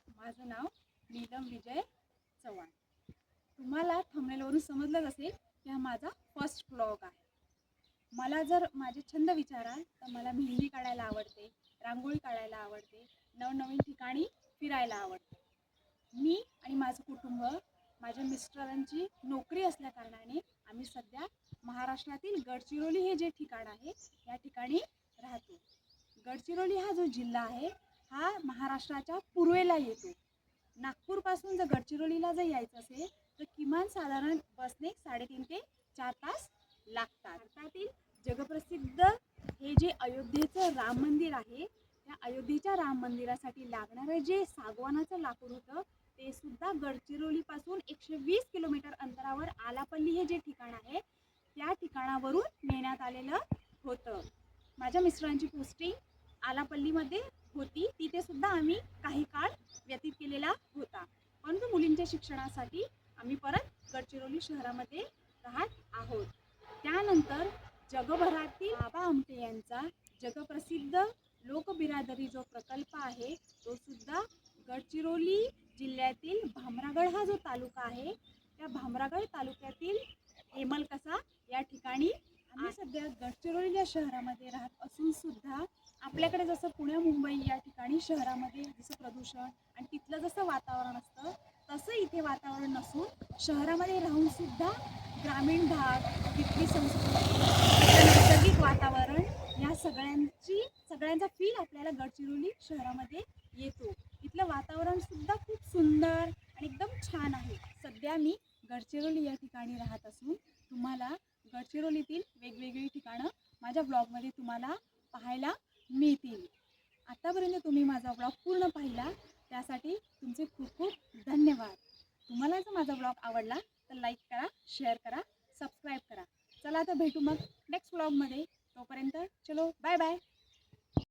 माझं नाव नीलम विजय चव्हाण. तुम्हाला थंबनेलवरून समजलंच असेल की हा माझा फर्स्ट ब्लॉग आहे. मला जर माझे छंद विचाराल तर मला मेहंदी काढायला आवडते, रांगोळी काढायला आवडते, नवनवीन ठिकाणी फिरायला आवडते. मी आणि माझं कुटुंब, माझ्या मिस्टरांची नोकरी असल्याकारणाने आम्ही सध्या महाराष्ट्रातील गडचिरोली हे जे ठिकाण आहे या ठिकाणी राहतो. गडचिरोली हा जो जिल्हा आहे हा महाराष्ट्राच्या पूर्वेला येतो. नागपूरपासून जर गडचिरोलीला जर यायचं असेल तर किमान साधारण बसने 3.5 ते 4 तास लागतात. भारतातील जगप्रसिद्ध हे जे अयोध्येचं राम मंदिर आहे, त्या अयोध्येच्या राम मंदिरासाठी लागणारं जे सागवानाचं लाकूड होतं ते सुद्धा गडचिरोलीपासून 120 किलोमीटर अंतरावर आलापल्ली हे जे ठिकाण आहे त्या ठिकाणावरून नेण्यात आलेलं होतं. माझ्या मिस्टरांची पोस्टिंग आलापल्लीमध्ये होती, तिथे सुद्धा आम्ही काही काळ व्यतीत केलेला होता. परंतु मुलींच्या शिक्षणासाठी आम्ही परत गडचिरोली शहरामध्ये राहत आहोत. त्यानंतर जगभरातील बाबा आमटे यांचा जगप्रसिद्ध लोकबिरादरी जो प्रकल्प आहे तो सुद्धा गडचिरोली जिल्ह्यातील भामरागड हा जो तालुका आहे त्या भामरागड तालुक्यातील हेमलकसा या ठिकाणी आम्ही सध्या गडचिरोली या शहरामध्ये राहत असून सुद्धा आपल्याकडे जसं पुणे मुंबई या ठिकाणी शहरामध्ये जसं प्रदूषण आणि तिथलं जसं वातावरण असतं तसं इथे वातावरण नसून शहरामध्ये राहून सुद्धा ग्रामीण भाग, तिथली संस्कृती, नैसर्गिक वातावरण या सगळ्यांचा फील आपल्याला गडचिरोली शहरामध्ये येतो. इथलं वातावरण सुद्धा खूप सुंदर आणि एकदम छान आहे. सध्या मी गडचिरोली या ठिकाणी राहत असून तुम्हाला गडचिरोलीतील वेगवेगळी ठिकाणं माझ्या ब्लॉगमध्ये तुम्हाला पाहायला मिळतील. आतापर्यंत तुम्ही माझा ब्लॉग पूर्ण पाहिला त्यासाठी तुमचे खूप खूप धन्यवाद. तुम्हाला जर माझा ब्लॉग आवडला तर लाईक करा, शेअर करा, सबस्क्राईब करा. चला आता भेटू मग नेक्स्ट ब्लॉगमध्ये. तोपर्यंत चलो बाय बाय.